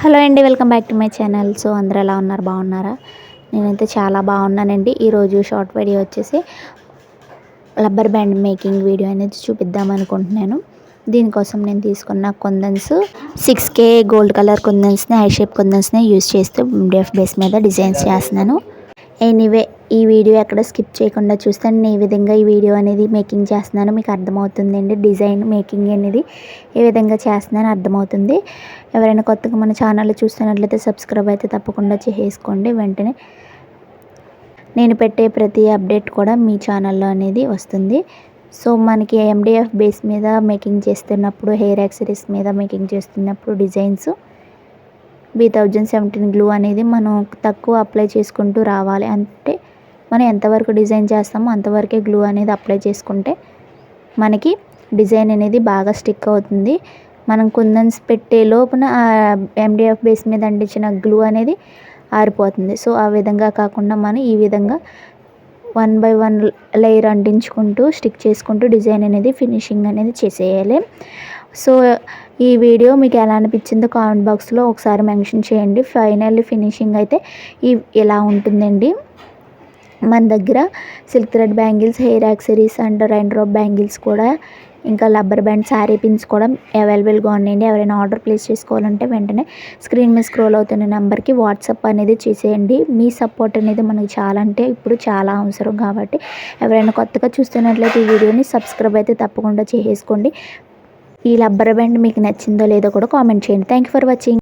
Hello అండి, welcome back to my channel. So అందరూ ఎలా ఉన్నారు, బాగున్నారా? నేనైతే చాలా బాగున్నానండి. ఈరోజు షార్ట్ వీడియో వచ్చేసి రబ్బర్ బ్యాండ్ మేకింగ్ వీడియో అనేది చూపిద్దాం అనుకుంటున్నాను. దీనికోసం నేను తీసుకున్న కుందన్స్ 6K గోల్డ్ కలర్ కుందన్స్ని, ఐ షేప్ కుందన్స్ని యూజ్ చేస్తూ MDF బేస్ మీద డిజైన్స్ చేస్తున్నాను. ఎనీవే, ఈ వీడియో ఎక్కడ స్కిప్ చేయకుండా చూస్తే నేను ఏ విధంగా ఈ వీడియో అనేది మేకింగ్ చేస్తున్నానో మీకు అర్థమవుతుందండి. డిజైన్ మేకింగ్ అనేది ఏ విధంగా చేస్తున్నానో అర్థమవుతుంది. ఎవరైనా కొత్తగా మన ఛానల్ చూస్తున్నట్లయితే సబ్స్క్రైబ్ అయితే తప్పకుండా చేసుకోండి. వెంటనే నేను పెట్టే ప్రతి అప్డేట్ కూడా మీ ఛానల్లో అనేది వస్తుంది. సో మనకి MDF బేస్ మీద మేకింగ్ చేస్తున్నప్పుడు, హెయిర్ యాక్సెసరీస్ మీద మేకింగ్ చేస్తున్నప్పుడు డిజైన్స్ B1017 గ్లూ అనేది మనం తక్కువ అప్లై చేసుకుంటూ రావాలి. అంటే మనం ఎంతవరకు డిజైన్ చేస్తామో అంతవరకే గ్లూ అనేది అప్లై చేసుకుంటే మనకి డిజైన్ అనేది బాగా స్టిక్ అవుతుంది. మనం కుందన్స్ పెట్టే లోపున MDF బేస్ మీద అంటించిన గ్లూ అనేది ఆరిపోతుంది. సో ఆ విధంగా కాకుండా మనం ఈ విధంగా 1 by 1 లేయర్ అంటించుకుంటూ స్టిక్ చేసుకుంటూ డిజైన్ అనేది ఫినిషింగ్ అనేది చేసేయాలి. సో ఈ వీడియో మీకు ఎలా అనిపించిందో కామెంట్ బాక్స్లో ఒకసారి మెన్షన్ చేయండి. ఫైనల్లీ ఫినిషింగ్ అయితే ఇలా ఉంటుందండి. మన దగ్గర silk thread bangles, hair accessories and rain drop bangles కూడా, ఇంకా రబ్బర్ బ్యాండ్ శారీ పిన్స్ కూడా అవైలబుల్గా ఉన్నాయండి. ఎవరైనా ఆర్డర్ ప్లేస్ చేసుకోవాలంటే వెంటనే స్క్రీన్ మీద స్క్రోల్ అవుతున్న నెంబర్కి వాట్సాప్ అనేది చేసేయండి. మీ సపోర్ట్ అనేది మనకి చాలా, అంటే ఇప్పుడు చాలా అవసరం. కాబట్టి ఎవరైనా కొత్తగా చూస్తున్నట్లయితే ఈ వీడియోని సబ్స్క్రైబ్ అయితే తప్పకుండా చేసుకోండి. ఈ రబ్బర్ బ్యాండ్ మీకు నచ్చిందో లేదో కూడా కామెంట్ చేయండి. Thank you for watching.